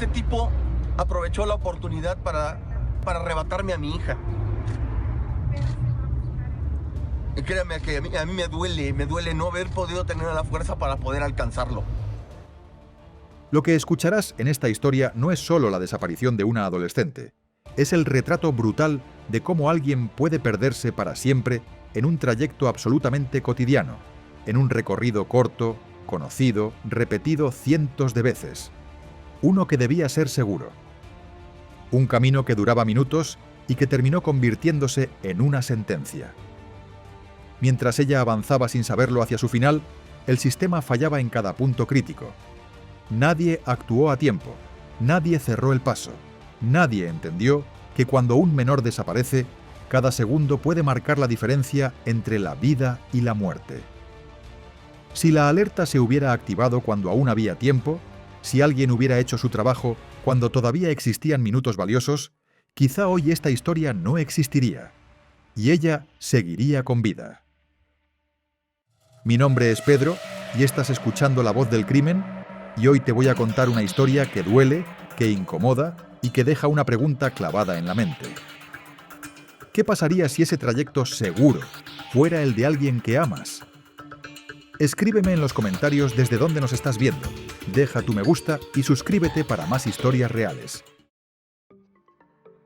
Este tipo aprovechó la oportunidad para arrebatarme a mi hija. Y créame que a mí me duele no haber podido tener la fuerza para poder alcanzarlo. Lo que escucharás en esta historia no es solo la desaparición de una adolescente, es el retrato brutal de cómo alguien puede perderse para siempre en un trayecto absolutamente cotidiano, en un recorrido corto, conocido, repetido cientos de veces. Uno que debía ser seguro. Un camino que duraba minutos y que terminó convirtiéndose en una sentencia. Mientras ella avanzaba sin saberlo hacia su final, el sistema fallaba en cada punto crítico. Nadie actuó a tiempo, nadie cerró el paso, nadie entendió que cuando un menor desaparece, cada segundo puede marcar la diferencia entre la vida y la muerte. Si la alerta se hubiera activado cuando aún había tiempo, si alguien hubiera hecho su trabajo cuando todavía existían minutos valiosos, quizá hoy esta historia no existiría, y ella seguiría con vida. Mi nombre es Pedro, y estás escuchando La Voz del Crimen, y hoy te voy a contar una historia que duele, que incomoda y que deja una pregunta clavada en la mente. ¿Qué pasaría si ese trayecto seguro fuera el de alguien que amas? Escríbeme en los comentarios desde dónde nos estás viendo, deja tu me gusta y suscríbete para más historias reales.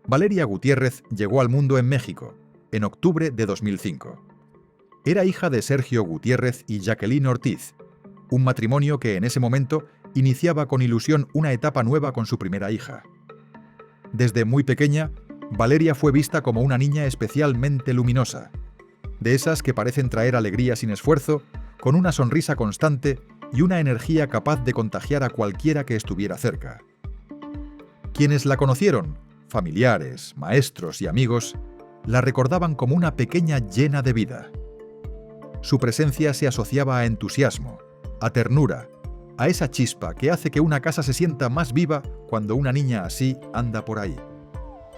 Valeria Gutiérrez llegó al mundo en México, en octubre de 2005. Era hija de Sergio Gutiérrez y Jacqueline Ortiz, un matrimonio que en ese momento iniciaba con ilusión una etapa nueva con su primera hija. Desde muy pequeña, Valeria fue vista como una niña especialmente luminosa, de esas que parecen traer alegría sin esfuerzo, con una sonrisa constante y una energía capaz de contagiar a cualquiera que estuviera cerca. Quienes la conocieron, familiares, maestros y amigos, la recordaban como una pequeña llena de vida. Su presencia se asociaba a entusiasmo, a ternura, a esa chispa que hace que una casa se sienta más viva cuando una niña así anda por ahí.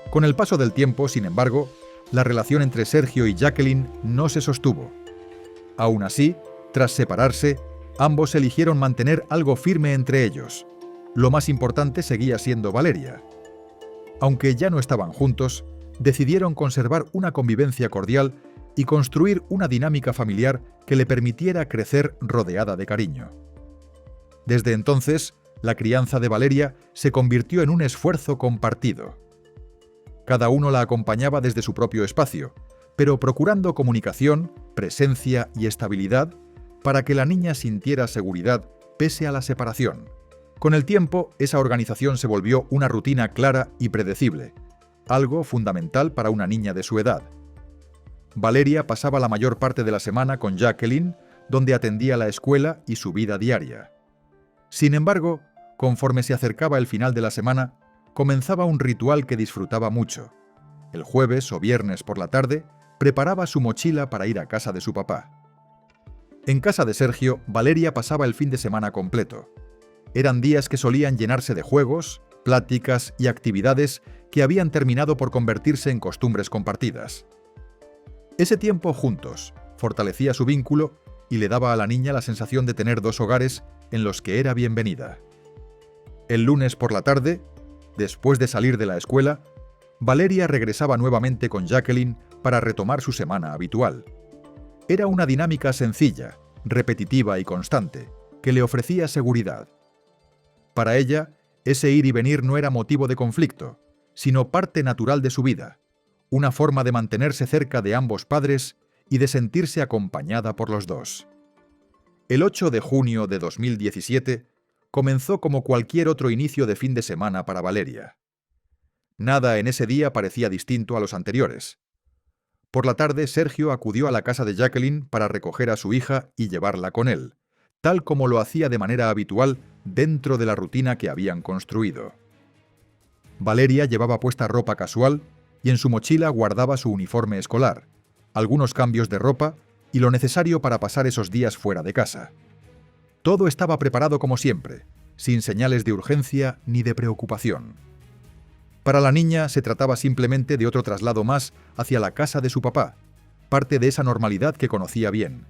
Con el paso del tiempo, sin embargo, la relación entre Sergio y Jacqueline no se sostuvo. Aún así, tras separarse, ambos eligieron mantener algo firme entre ellos. Lo más importante seguía siendo Valeria. Aunque ya no estaban juntos, decidieron conservar una convivencia cordial y construir una dinámica familiar que le permitiera crecer rodeada de cariño. Desde entonces, la crianza de Valeria se convirtió en un esfuerzo compartido. Cada uno la acompañaba desde su propio espacio, pero procurando comunicación, presencia y estabilidad para que la niña sintiera seguridad pese a la separación. Con el tiempo, esa organización se volvió una rutina clara y predecible, algo fundamental para una niña de su edad. Valeria pasaba la mayor parte de la semana con Jacqueline, donde atendía la escuela y su vida diaria. Sin embargo, conforme se acercaba el final de la semana, comenzaba un ritual que disfrutaba mucho. El jueves o viernes por la tarde, preparaba su mochila para ir a casa de su papá. En casa de Sergio, Valeria pasaba el fin de semana completo. Eran días que solían llenarse de juegos, pláticas y actividades que habían terminado por convertirse en costumbres compartidas. Ese tiempo juntos fortalecía su vínculo y le daba a la niña la sensación de tener dos hogares en los que era bienvenida. El lunes por la tarde, después de salir de la escuela, Valeria regresaba nuevamente con Jacqueline para retomar su semana habitual. Era una dinámica sencilla, repetitiva y constante, que le ofrecía seguridad. Para ella, ese ir y venir no era motivo de conflicto, sino parte natural de su vida, una forma de mantenerse cerca de ambos padres y de sentirse acompañada por los dos. El 8 de junio de 2017 comenzó como cualquier otro inicio de fin de semana para Valeria. Nada en ese día parecía distinto a los anteriores. Por la tarde, Sergio acudió a la casa de Jacqueline para recoger a su hija y llevarla con él, tal como lo hacía de manera habitual dentro de la rutina que habían construido. Valeria llevaba puesta ropa casual y en su mochila guardaba su uniforme escolar, algunos cambios de ropa y lo necesario para pasar esos días fuera de casa. Todo estaba preparado como siempre, sin señales de urgencia ni de preocupación. Para la niña se trataba simplemente de otro traslado más hacia la casa de su papá, parte de esa normalidad que conocía bien.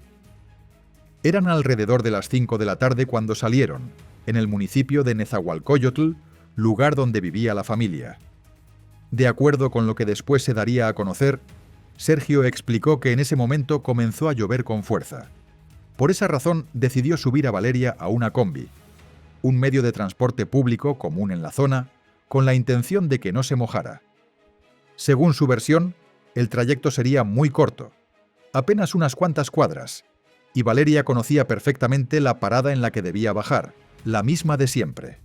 Eran alrededor de las 5 de la tarde cuando salieron, en el municipio de Nezahualcóyotl, lugar donde vivía la familia. De acuerdo con lo que después se daría a conocer, Sergio explicó que en ese momento comenzó a llover con fuerza. Por esa razón decidió subir a Valeria a una combi, un medio de transporte público común en la zona, con la intención de que no se mojara. Según su versión, el trayecto sería muy corto, apenas unas cuantas cuadras, y Valeria conocía perfectamente la parada en la que debía bajar, la misma de siempre.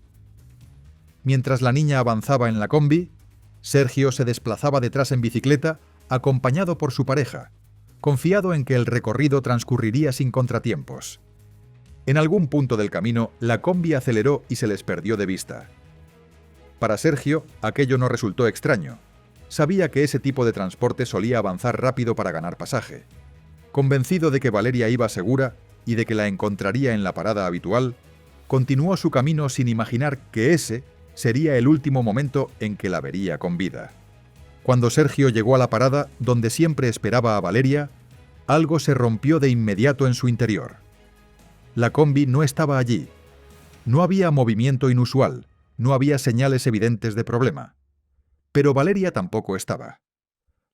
Mientras la niña avanzaba en la combi, Sergio se desplazaba detrás en bicicleta, acompañado por su pareja, confiado en que el recorrido transcurriría sin contratiempos. En algún punto del camino, la combi aceleró y se les perdió de vista. Para Sergio, aquello no resultó extraño. Sabía que ese tipo de transporte solía avanzar rápido para ganar pasaje. Convencido de que Valeria iba segura y de que la encontraría en la parada habitual, continuó su camino sin imaginar que ese sería el último momento en que la vería con vida. Cuando Sergio llegó a la parada donde siempre esperaba a Valeria, algo se rompió de inmediato en su interior. La combi no estaba allí. No había movimiento inusual, no había señales evidentes de problema. Pero Valeria tampoco estaba.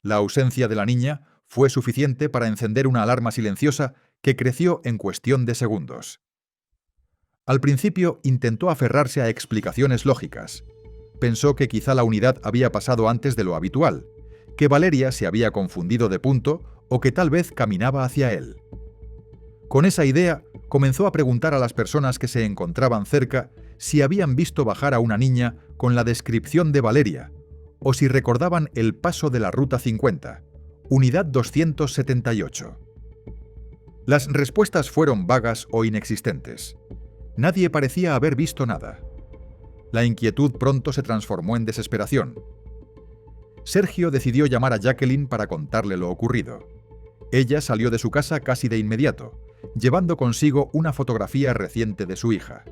La ausencia de la niña fue suficiente para encender una alarma silenciosa que creció en cuestión de segundos. Al principio intentó aferrarse a explicaciones lógicas. Pensó que quizá la unidad había pasado antes de lo habitual, que Valeria se había confundido de punto o que tal vez caminaba hacia él. Con esa idea, comenzó a preguntar a las personas que se encontraban cerca si habían visto bajar a una niña con la descripción de Valeria, o si recordaban el paso de la Ruta 50, Unidad 278. Las respuestas fueron vagas o inexistentes. Nadie parecía haber visto nada. La inquietud pronto se transformó en desesperación. Sergio decidió llamar a Jacqueline para contarle lo ocurrido. Ella salió de su casa casi de inmediato, llevando consigo una fotografía reciente de su hija.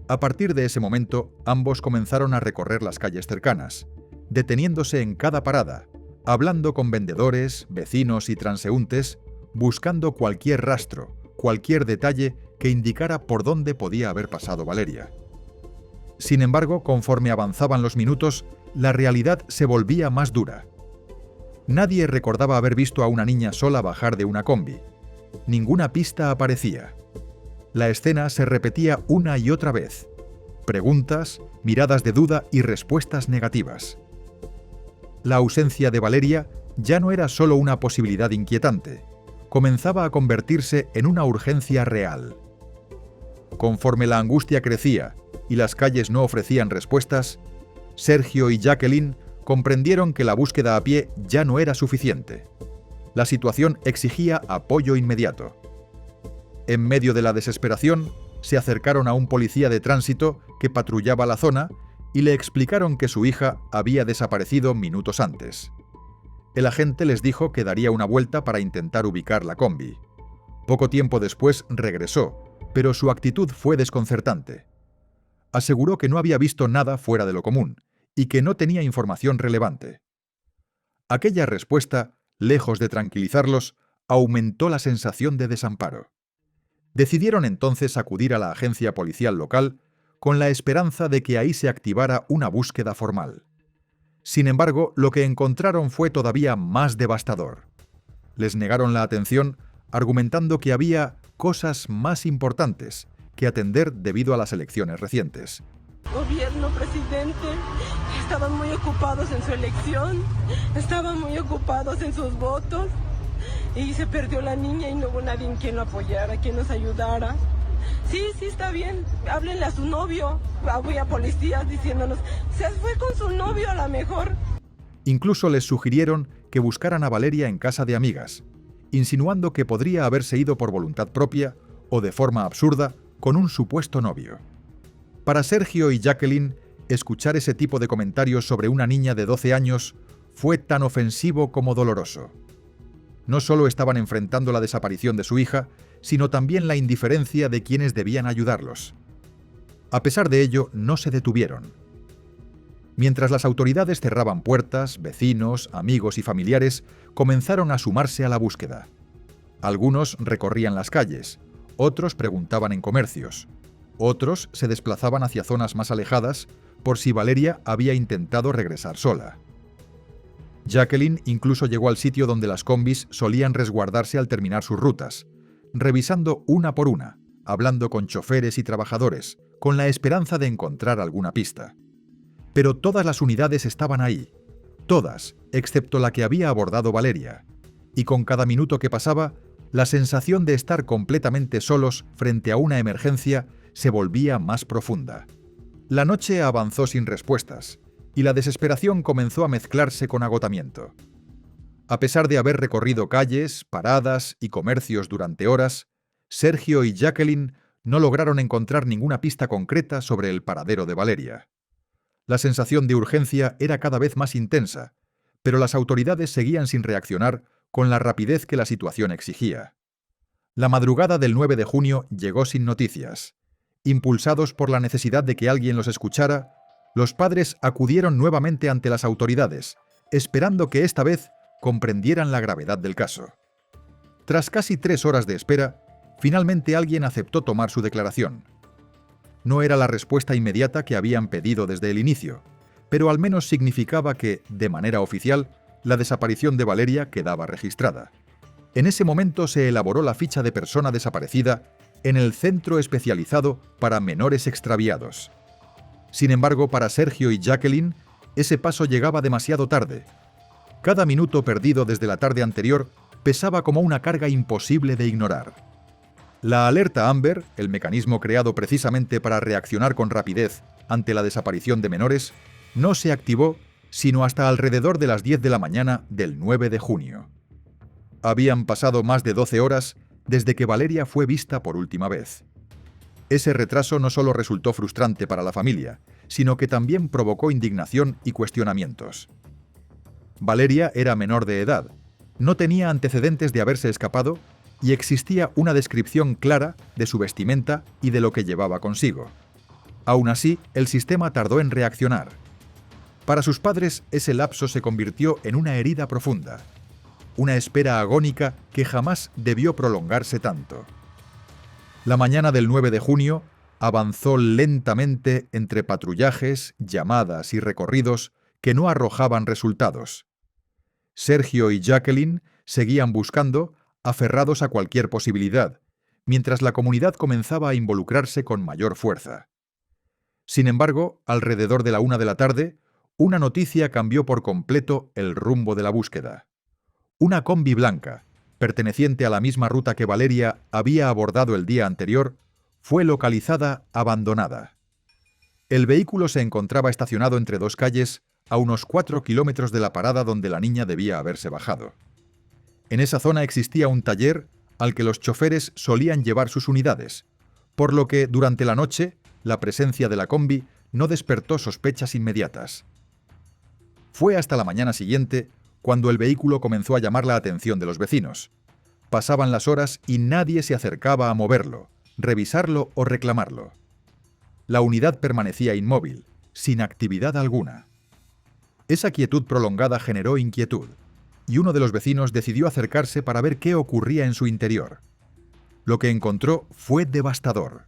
A partir de ese momento, ambos comenzaron a recorrer las calles cercanas, deteniéndose en cada parada, hablando con vendedores, vecinos y transeúntes, buscando cualquier rastro, cualquier detalle que indicara por dónde podía haber pasado Valeria. Sin embargo, conforme avanzaban los minutos, la realidad se volvía más dura. Nadie recordaba haber visto a una niña sola bajar de una combi. Ninguna pista aparecía. La escena se repetía una y otra vez. Preguntas, miradas de duda y respuestas negativas. La ausencia de Valeria ya no era solo una posibilidad inquietante. Comenzaba a convertirse en una urgencia real. Conforme la angustia crecía y las calles no ofrecían respuestas, Sergio y Jacqueline comprendieron que la búsqueda a pie ya no era suficiente. La situación exigía apoyo inmediato. En medio de la desesperación, se acercaron a un policía de tránsito que patrullaba la zona y le explicaron que su hija había desaparecido minutos antes. El agente les dijo que daría una vuelta para intentar ubicar la combi. Poco tiempo después regresó, pero su actitud fue desconcertante. Aseguró que no había visto nada fuera de lo común y que no tenía información relevante. Aquella respuesta, lejos de tranquilizarlos, aumentó la sensación de desamparo. Decidieron entonces acudir a la agencia policial local con la esperanza de que ahí se activara una búsqueda formal. Sin embargo, lo que encontraron fue todavía más devastador. Les negaron la atención argumentando que había cosas más importantes que atender debido a las elecciones recientes. Gobierno, presidente, estaban muy ocupados en su elección, estaban muy ocupados en sus votos y se perdió la niña y no hubo nadie en quien lo apoyara, quien nos ayudara. Sí, está bien, háblenle a su novio, había policías diciéndonos, se fue con su novio a lo mejor. Incluso les sugirieron que buscaran a Valeria en casa de amigas, insinuando que podría haberse ido por voluntad propia o de forma absurda con un supuesto novio. Para Sergio y Jacqueline, escuchar ese tipo de comentarios sobre una niña de 12 años fue tan ofensivo como doloroso. No solo estaban enfrentando la desaparición de su hija, sino también la indiferencia de quienes debían ayudarlos. A pesar de ello, no se detuvieron. Mientras las autoridades cerraban puertas, vecinos, amigos y familiares comenzaron a sumarse a la búsqueda. Algunos recorrían las calles, otros preguntaban en comercios, otros se desplazaban hacia zonas más alejadas, por si Valeria había intentado regresar sola. Jacqueline incluso llegó al sitio donde las combis solían resguardarse al terminar sus rutas, revisando una por una, hablando con choferes y trabajadores, con la esperanza de encontrar alguna pista. Pero todas las unidades estaban ahí, todas, excepto la que había abordado Valeria, y con cada minuto que pasaba, la sensación de estar completamente solos frente a una emergencia se volvía más profunda. La noche avanzó sin respuestas, y la desesperación comenzó a mezclarse con agotamiento. A pesar de haber recorrido calles, paradas y comercios durante horas, Sergio y Jacqueline no lograron encontrar ninguna pista concreta sobre el paradero de Valeria. La sensación de urgencia era cada vez más intensa, pero las autoridades seguían sin reaccionar con la rapidez que la situación exigía. La madrugada del 9 de junio llegó sin noticias. Impulsados por la necesidad de que alguien los escuchara, los padres acudieron nuevamente ante las autoridades, esperando que esta vez comprendieran la gravedad del caso. Tras casi 3 horas de espera, finalmente alguien aceptó tomar su declaración. No era la respuesta inmediata que habían pedido desde el inicio, pero al menos significaba que, de manera oficial, la desaparición de Valeria quedaba registrada. En ese momento se elaboró la ficha de persona desaparecida en el Centro Especializado para Menores Extraviados. Sin embargo, para Sergio y Jacqueline, ese paso llegaba demasiado tarde. Cada minuto perdido desde la tarde anterior pesaba como una carga imposible de ignorar. La alerta Amber, el mecanismo creado precisamente para reaccionar con rapidez ante la desaparición de menores, no se activó sino hasta alrededor de las 10 de la mañana del 9 de junio. Habían pasado más de 12 horas desde que Valeria fue vista por última vez. Ese retraso no solo resultó frustrante para la familia, sino que también provocó indignación y cuestionamientos. Valeria era menor de edad, no tenía antecedentes de haberse escapado y existía una descripción clara de su vestimenta y de lo que llevaba consigo. Aún así, el sistema tardó en reaccionar. Para sus padres, ese lapso se convirtió en una herida profunda, una espera agónica que jamás debió prolongarse tanto. La mañana del 9 de junio avanzó lentamente entre patrullajes, llamadas y recorridos que no arrojaban resultados. Sergio y Jacqueline seguían buscando, aferrados a cualquier posibilidad, mientras la comunidad comenzaba a involucrarse con mayor fuerza. Sin embargo, alrededor de la 1 de la tarde, una noticia cambió por completo el rumbo de la búsqueda. Una combi blanca, perteneciente a la misma ruta que Valeria había abordado el día anterior, fue localizada abandonada. El vehículo se encontraba estacionado entre 2 calles a unos 4 kilómetros de la parada donde la niña debía haberse bajado. En esa zona existía un taller al que los choferes solían llevar sus unidades, por lo que, durante la noche, la presencia de la combi no despertó sospechas inmediatas. Fue hasta la mañana siguiente cuando el vehículo comenzó a llamar la atención de los vecinos. Pasaban las horas y nadie se acercaba a moverlo, revisarlo o reclamarlo. La unidad permanecía inmóvil, sin actividad alguna. Esa quietud prolongada generó inquietud, y uno de los vecinos decidió acercarse para ver qué ocurría en su interior. Lo que encontró fue devastador.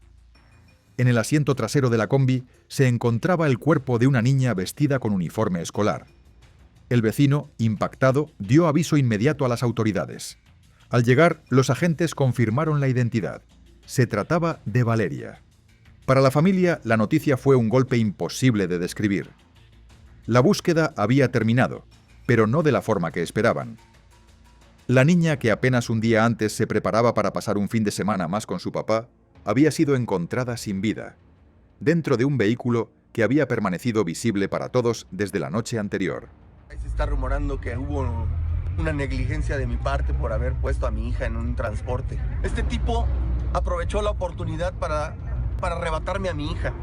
En el asiento trasero de la combi se encontraba el cuerpo de una niña vestida con uniforme escolar. El vecino, impactado, dio aviso inmediato a las autoridades. Al llegar, los agentes confirmaron la identidad. Se trataba de Valeria. Para la familia, la noticia fue un golpe imposible de describir. La búsqueda había terminado, pero no de la forma que esperaban. La niña, que apenas un día antes se preparaba para pasar un fin de semana más con su papá, había sido encontrada sin vida, dentro de un vehículo que había permanecido visible para todos desde la noche anterior. Se está rumorando que hubo una negligencia de mi parte por haber puesto a mi hija en un transporte. Este tipo aprovechó la oportunidad para arrebatarme a mi hija.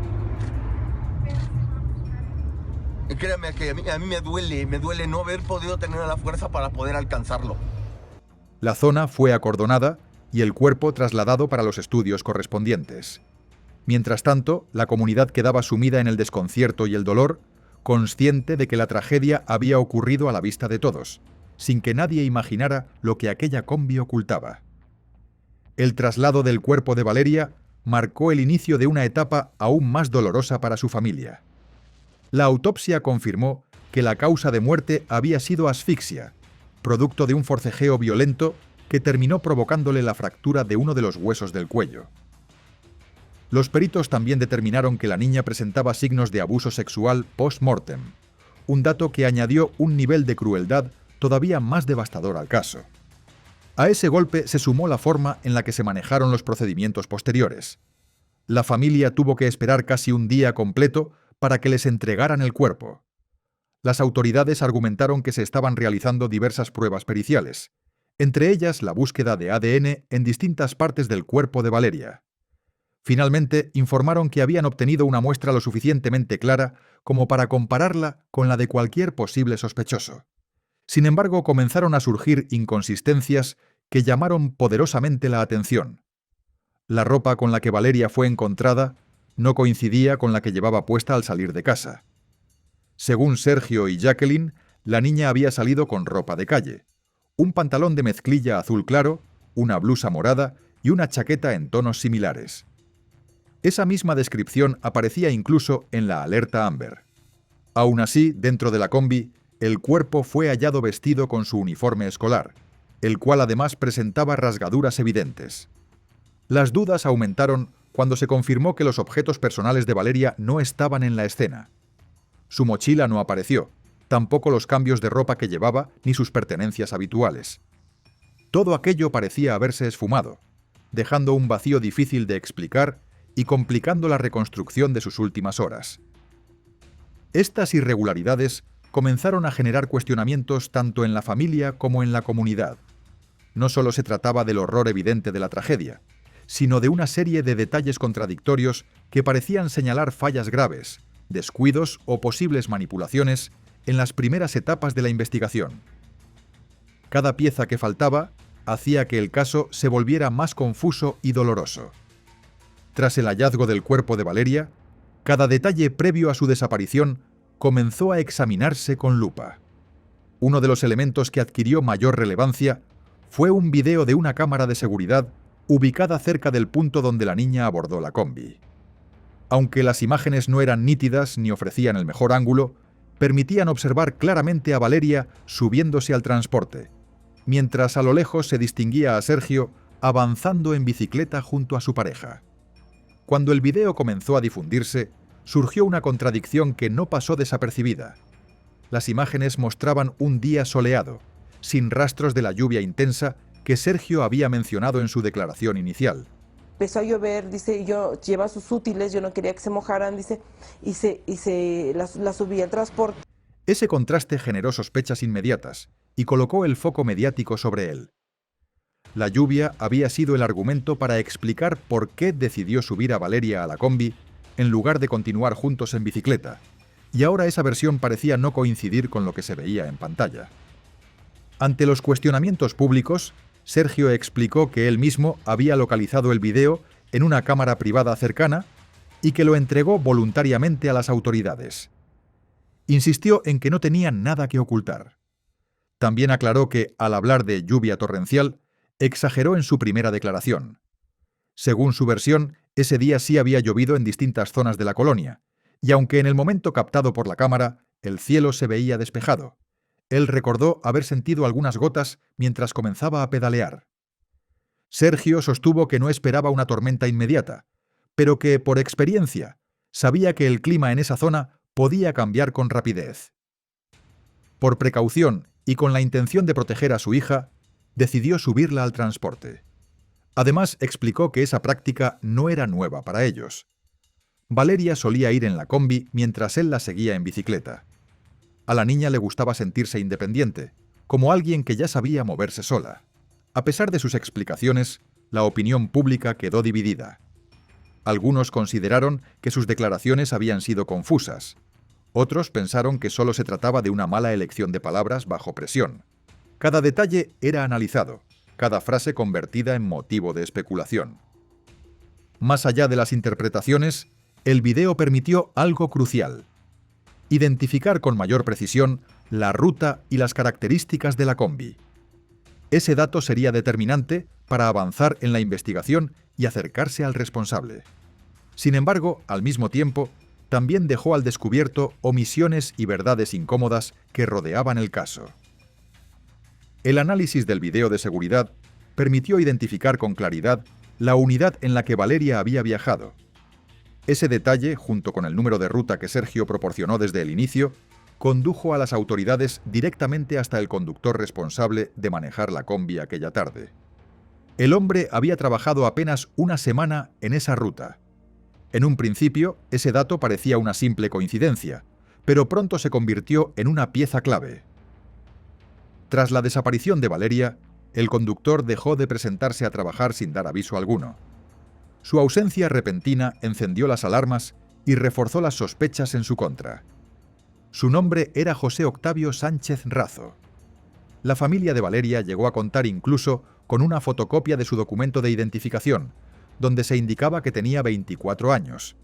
Y créame que a mí me duele no haber podido tener la fuerza para poder alcanzarlo. La zona fue acordonada y el cuerpo trasladado para los estudios correspondientes. Mientras tanto, la comunidad quedaba sumida en el desconcierto y el dolor, consciente de que la tragedia había ocurrido a la vista de todos, sin que nadie imaginara lo que aquella combi ocultaba. El traslado del cuerpo de Valeria marcó el inicio de una etapa aún más dolorosa para su familia. La autopsia confirmó que la causa de muerte había sido asfixia, producto de un forcejeo violento que terminó provocándole la fractura de uno de los huesos del cuello. Los peritos también determinaron que la niña presentaba signos de abuso sexual post-mortem, un dato que añadió un nivel de crueldad todavía más devastador al caso. A ese golpe se sumó la forma en la que se manejaron los procedimientos posteriores. La familia tuvo que esperar casi un día completo para que les entregaran el cuerpo. Las autoridades argumentaron que se estaban realizando diversas pruebas periciales, entre ellas la búsqueda de ADN en distintas partes del cuerpo de Valeria. Finalmente, informaron que habían obtenido una muestra lo suficientemente clara como para compararla con la de cualquier posible sospechoso. Sin embargo, comenzaron a surgir inconsistencias que llamaron poderosamente la atención. La ropa con la que Valeria fue encontrada no coincidía con la que llevaba puesta al salir de casa. Según Sergio y Jacqueline, la niña había salido con ropa de calle, un pantalón de mezclilla azul claro, una blusa morada y una chaqueta en tonos similares. Esa misma descripción aparecía incluso en la alerta Amber. Aún así, dentro de la combi, el cuerpo fue hallado vestido con su uniforme escolar, el cual además presentaba rasgaduras evidentes. Las dudas aumentaron cuando se confirmó que los objetos personales de Valeria no estaban en la escena. Su mochila no apareció, tampoco los cambios de ropa que llevaba ni sus pertenencias habituales. Todo aquello parecía haberse esfumado, dejando un vacío difícil de explicar y complicando la reconstrucción de sus últimas horas. Estas irregularidades comenzaron a generar cuestionamientos tanto en la familia como en la comunidad. No solo se trataba del horror evidente de la tragedia, sino de una serie de detalles contradictorios que parecían señalar fallas graves, descuidos o posibles manipulaciones en las primeras etapas de la investigación. Cada pieza que faltaba hacía que el caso se volviera más confuso y doloroso. Tras el hallazgo del cuerpo de Valeria, cada detalle previo a su desaparición comenzó a examinarse con lupa. Uno de los elementos que adquirió mayor relevancia fue un video de una cámara de seguridad ubicada cerca del punto donde la niña abordó la combi. Aunque las imágenes no eran nítidas ni ofrecían el mejor ángulo, permitían observar claramente a Valeria subiéndose al transporte, mientras a lo lejos se distinguía a Sergio avanzando en bicicleta junto a su pareja. Cuando el video comenzó a difundirse, surgió una contradicción que no pasó desapercibida. Las imágenes mostraban un día soleado, sin rastros de la lluvia intensa que Sergio había mencionado en su declaración inicial. Empezó a llover, dice, yo lleva sus útiles, yo no quería que se mojaran, dice, y la subí al transporte. Ese contraste generó sospechas inmediatas y colocó el foco mediático sobre él. La lluvia había sido el argumento para explicar por qué decidió subir a Valeria a la combi en lugar de continuar juntos en bicicleta, y ahora esa versión parecía no coincidir con lo que se veía en pantalla. Ante los cuestionamientos públicos, Sergio explicó que él mismo había localizado el video en una cámara privada cercana y que lo entregó voluntariamente a las autoridades. Insistió en que no tenía nada que ocultar. También aclaró que, al hablar de lluvia torrencial, exageró en su primera declaración. Según su versión, ese día sí había llovido en distintas zonas de la colonia, y aunque en el momento captado por la cámara, el cielo se veía despejado, él recordó haber sentido algunas gotas mientras comenzaba a pedalear. Sergio sostuvo que no esperaba una tormenta inmediata, pero que, por experiencia, sabía que el clima en esa zona podía cambiar con rapidez. Por precaución y con la intención de proteger a su hija, decidió subirla al transporte. Además, explicó que esa práctica no era nueva para ellos. Valeria solía ir en la combi mientras él la seguía en bicicleta. A la niña le gustaba sentirse independiente, como alguien que ya sabía moverse sola. A pesar de sus explicaciones, la opinión pública quedó dividida. Algunos consideraron que sus declaraciones habían sido confusas. Otros pensaron que solo se trataba de una mala elección de palabras bajo presión. Cada detalle era analizado, cada frase convertida en motivo de especulación. Más allá de las interpretaciones, el video permitió algo crucial: identificar con mayor precisión la ruta y las características de la combi. Ese dato sería determinante para avanzar en la investigación y acercarse al responsable. Sin embargo, al mismo tiempo, también dejó al descubierto omisiones y verdades incómodas que rodeaban el caso. El análisis del video de seguridad permitió identificar con claridad la unidad en la que Valeria había viajado. Ese detalle, junto con el número de ruta que Sergio proporcionó desde el inicio, condujo a las autoridades directamente hasta el conductor responsable de manejar la combi aquella tarde. El hombre había trabajado apenas una semana en esa ruta. En un principio, ese dato parecía una simple coincidencia, pero pronto se convirtió en una pieza clave. Tras la desaparición de Valeria, el conductor dejó de presentarse a trabajar sin dar aviso alguno. Su ausencia repentina encendió las alarmas y reforzó las sospechas en su contra. Su nombre era José Octavio Sánchez Razo. La familia de Valeria llegó a contar incluso con una fotocopia de su documento de identificación, donde se indicaba que tenía 24 años.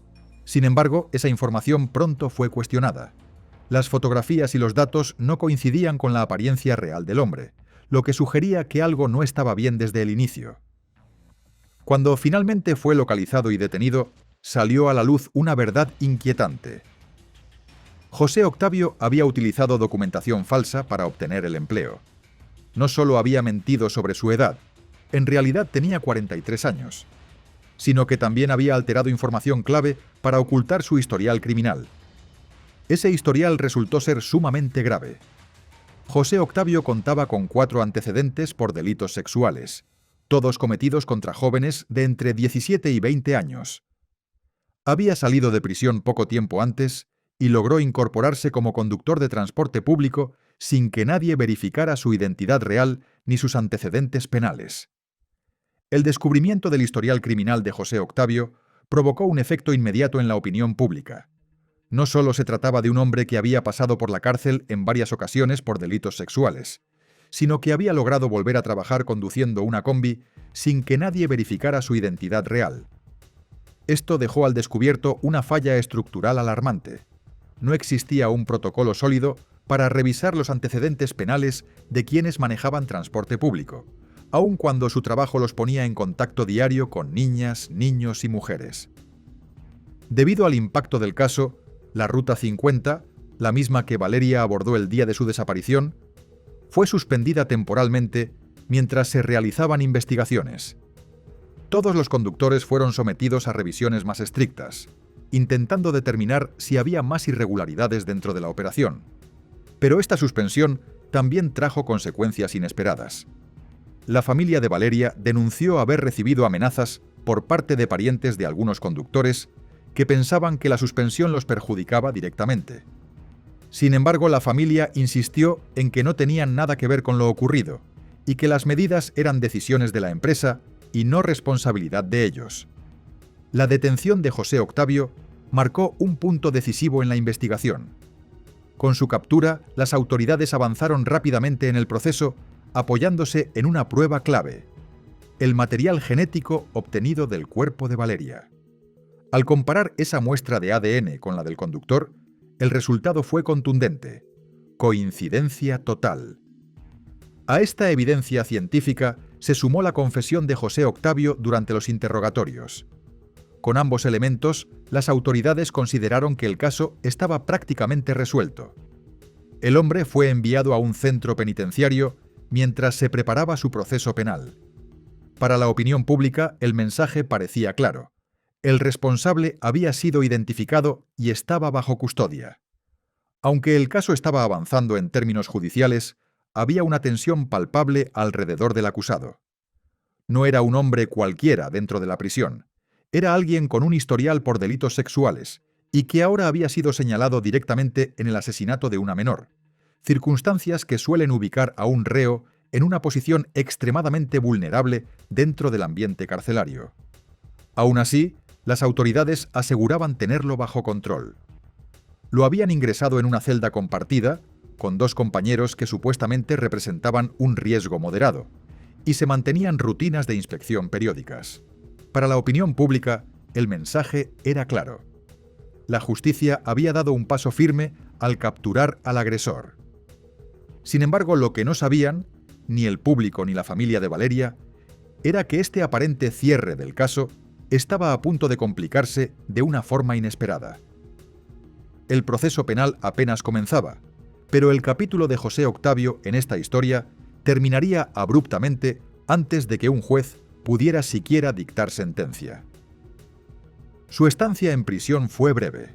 Sin embargo, esa información pronto fue cuestionada. Las fotografías y los datos no coincidían con la apariencia real del hombre, lo que sugería que algo no estaba bien desde el inicio. Cuando finalmente fue localizado y detenido, salió a la luz una verdad inquietante. José Octavio había utilizado documentación falsa para obtener el empleo. No solo había mentido sobre su edad, en realidad tenía 43 años, sino que también había alterado información clave para ocultar su historial criminal. Ese historial resultó ser sumamente grave. José Octavio contaba con 4 antecedentes por delitos sexuales, todos cometidos contra jóvenes de entre 17 y 20 años. Había salido de prisión poco tiempo antes y logró incorporarse como conductor de transporte público sin que nadie verificara su identidad real ni sus antecedentes penales. El descubrimiento del historial criminal de José Octavio provocó un efecto inmediato en la opinión pública. No solo se trataba de un hombre que había pasado por la cárcel en varias ocasiones por delitos sexuales, sino que había logrado volver a trabajar conduciendo una combi sin que nadie verificara su identidad real. Esto dejó al descubierto una falla estructural alarmante. No existía un protocolo sólido para revisar los antecedentes penales de quienes manejaban transporte público, aun cuando su trabajo los ponía en contacto diario con niñas, niños y mujeres. Debido al impacto del caso, la Ruta 50, la misma que Valeria abordó el día de su desaparición, fue suspendida temporalmente mientras se realizaban investigaciones. Todos los conductores fueron sometidos a revisiones más estrictas, intentando determinar si había más irregularidades dentro de la operación. Pero esta suspensión también trajo consecuencias inesperadas. La familia de Valeria denunció haber recibido amenazas por parte de parientes de algunos conductores que pensaban que la suspensión los perjudicaba directamente. Sin embargo, la familia insistió en que no tenían nada que ver con lo ocurrido y que las medidas eran decisiones de la empresa y no responsabilidad de ellos. La detención de José Octavio marcó un punto decisivo en la investigación. Con su captura, las autoridades avanzaron rápidamente en el proceso, apoyándose en una prueba clave: el material genético obtenido del cuerpo de Valeria. Al comparar esa muestra de ADN con la del conductor, el resultado fue contundente: coincidencia total. A esta evidencia científica se sumó la confesión de José Octavio durante los interrogatorios. Con ambos elementos, las autoridades consideraron que el caso estaba prácticamente resuelto. El hombre fue enviado a un centro penitenciario mientras se preparaba su proceso penal. Para la opinión pública, el mensaje parecía claro: el responsable había sido identificado y estaba bajo custodia. Aunque el caso estaba avanzando en términos judiciales, había una tensión palpable alrededor del acusado. No era un hombre cualquiera dentro de la prisión. Era alguien con un historial por delitos sexuales y que ahora había sido señalado directamente en el asesinato de una menor, circunstancias que suelen ubicar a un reo en una posición extremadamente vulnerable dentro del ambiente carcelario. Aún así, las autoridades aseguraban tenerlo bajo control. Lo habían ingresado en una celda compartida, con 2 compañeros que supuestamente representaban un riesgo moderado, y se mantenían rutinas de inspección periódicas. Para la opinión pública, el mensaje era claro: la justicia había dado un paso firme al capturar al agresor. Sin embargo, lo que no sabían, ni el público ni la familia de Valeria, era que este aparente cierre del caso estaba a punto de complicarse de una forma inesperada. El proceso penal apenas comenzaba, pero el capítulo de José Octavio en esta historia terminaría abruptamente antes de que un juez pudiera siquiera dictar sentencia. Su estancia en prisión fue breve.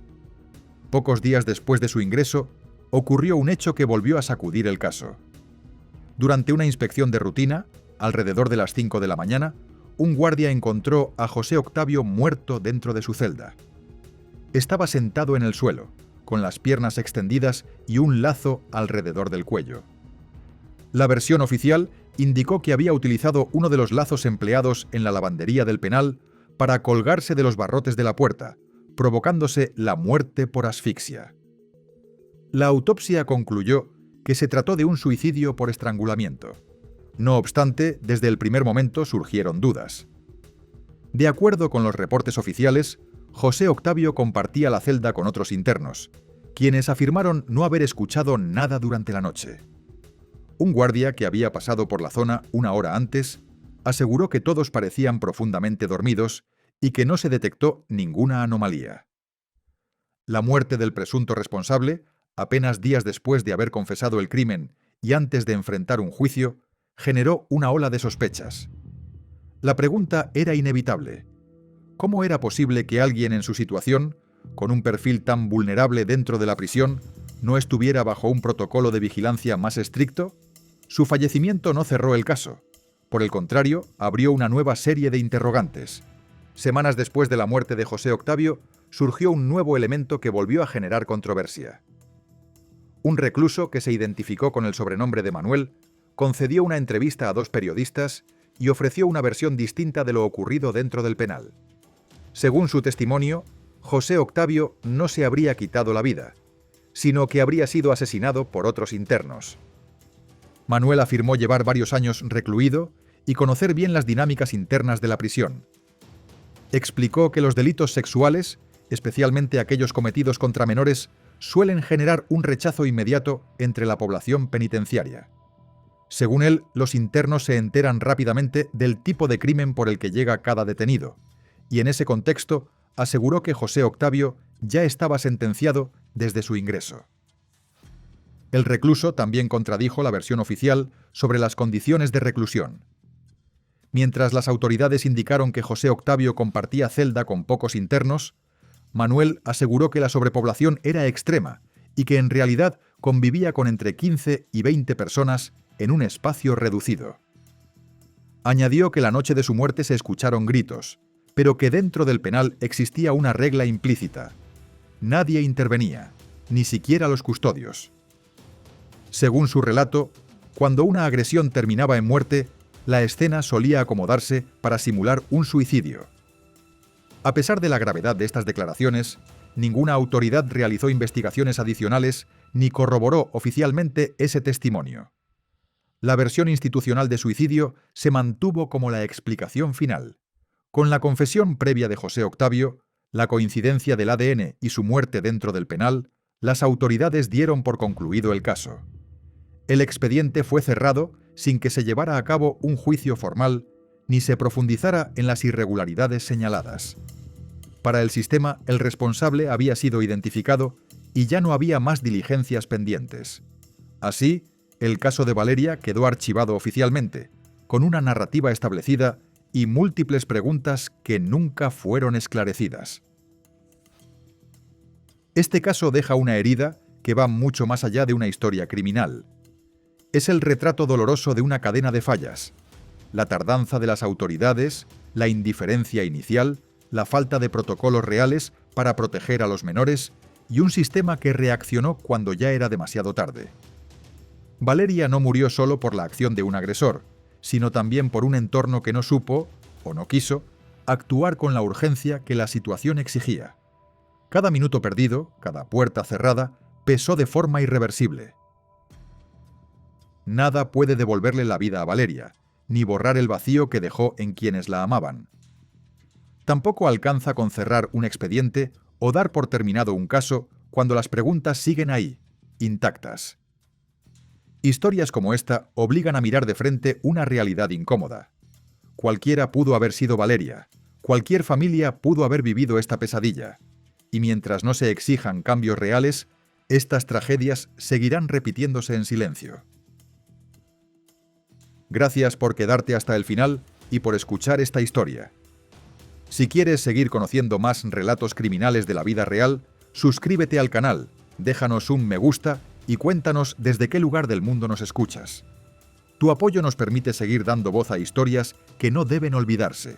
Pocos días después de su ingreso, ocurrió un hecho que volvió a sacudir el caso. Durante una inspección de rutina, alrededor de las 5 de la mañana, un guardia encontró a José Octavio muerto dentro de su celda. Estaba sentado en el suelo, con las piernas extendidas y un lazo alrededor del cuello. La versión oficial indicó que había utilizado uno de los lazos empleados en la lavandería del penal para colgarse de los barrotes de la puerta, provocándose la muerte por asfixia. La autopsia concluyó que se trató de un suicidio por estrangulamiento. No obstante, desde el primer momento surgieron dudas. De acuerdo con los reportes oficiales, José Octavio compartía la celda con otros internos, quienes afirmaron no haber escuchado nada durante la noche. Un guardia que había pasado por la zona una hora antes aseguró que todos parecían profundamente dormidos y que no se detectó ninguna anomalía. La muerte del presunto responsable, apenas días después de haber confesado el crimen y antes de enfrentar un juicio, generó una ola de sospechas. La pregunta era inevitable. ¿Cómo era posible que alguien en su situación, con un perfil tan vulnerable dentro de la prisión, no estuviera bajo un protocolo de vigilancia más estricto? Su fallecimiento no cerró el caso. Por el contrario, abrió una nueva serie de interrogantes. Semanas después de la muerte de José Octavio, surgió un nuevo elemento que volvió a generar controversia. Un recluso que se identificó con el sobrenombre de Manuel concedió una entrevista a 2 periodistas y ofreció una versión distinta de lo ocurrido dentro del penal. Según su testimonio, José Octavio no se habría quitado la vida, sino que habría sido asesinado por otros internos. Manuel afirmó llevar varios años recluido y conocer bien las dinámicas internas de la prisión. Explicó que los delitos sexuales, especialmente aquellos cometidos contra menores, suelen generar un rechazo inmediato entre la población penitenciaria. Según él, los internos se enteran rápidamente del tipo de crimen por el que llega cada detenido, y en ese contexto aseguró que José Octavio ya estaba sentenciado desde su ingreso. El recluso también contradijo la versión oficial sobre las condiciones de reclusión. Mientras las autoridades indicaron que José Octavio compartía celda con pocos internos, Manuel aseguró que la sobrepoblación era extrema y que en realidad convivía con entre 15 y 20 personas en un espacio reducido. Añadió que la noche de su muerte se escucharon gritos, pero que dentro del penal existía una regla implícita. Nadie intervenía, ni siquiera los custodios. Según su relato, cuando una agresión terminaba en muerte, la escena solía acomodarse para simular un suicidio. A pesar de la gravedad de estas declaraciones, ninguna autoridad realizó investigaciones adicionales ni corroboró oficialmente ese testimonio. La versión institucional de suicidio se mantuvo como la explicación final. Con la confesión previa de José Octavio, la coincidencia del ADN y su muerte dentro del penal, las autoridades dieron por concluido el caso. El expediente fue cerrado sin que se llevara a cabo un juicio formal ni se profundizara en las irregularidades señaladas. Para el sistema, el responsable había sido identificado y ya no había más diligencias pendientes. Así, el caso de Valeria quedó archivado oficialmente, con una narrativa establecida y múltiples preguntas que nunca fueron esclarecidas. Este caso deja una herida que va mucho más allá de una historia criminal. Es el retrato doloroso de una cadena de fallas: la tardanza de las autoridades, la indiferencia inicial, la falta de protocolos reales para proteger a los menores y un sistema que reaccionó cuando ya era demasiado tarde. Valeria no murió solo por la acción de un agresor, sino también por un entorno que no supo, o no quiso, actuar con la urgencia que la situación exigía. Cada minuto perdido, cada puerta cerrada, pesó de forma irreversible. Nada puede devolverle la vida a Valeria, ni borrar el vacío que dejó en quienes la amaban. Tampoco alcanza con cerrar un expediente o dar por terminado un caso cuando las preguntas siguen ahí, intactas. Historias como esta obligan a mirar de frente una realidad incómoda. Cualquiera pudo haber sido Valeria, cualquier familia pudo haber vivido esta pesadilla, Y mientras no se exijan cambios reales, estas tragedias seguirán repitiéndose en silencio. Gracias por quedarte hasta el final y por escuchar esta historia. Si quieres seguir conociendo más relatos criminales de la vida real, suscríbete al canal, déjanos un me gusta y cuéntanos desde qué lugar del mundo nos escuchas. Tu apoyo nos permite seguir dando voz a historias que no deben olvidarse.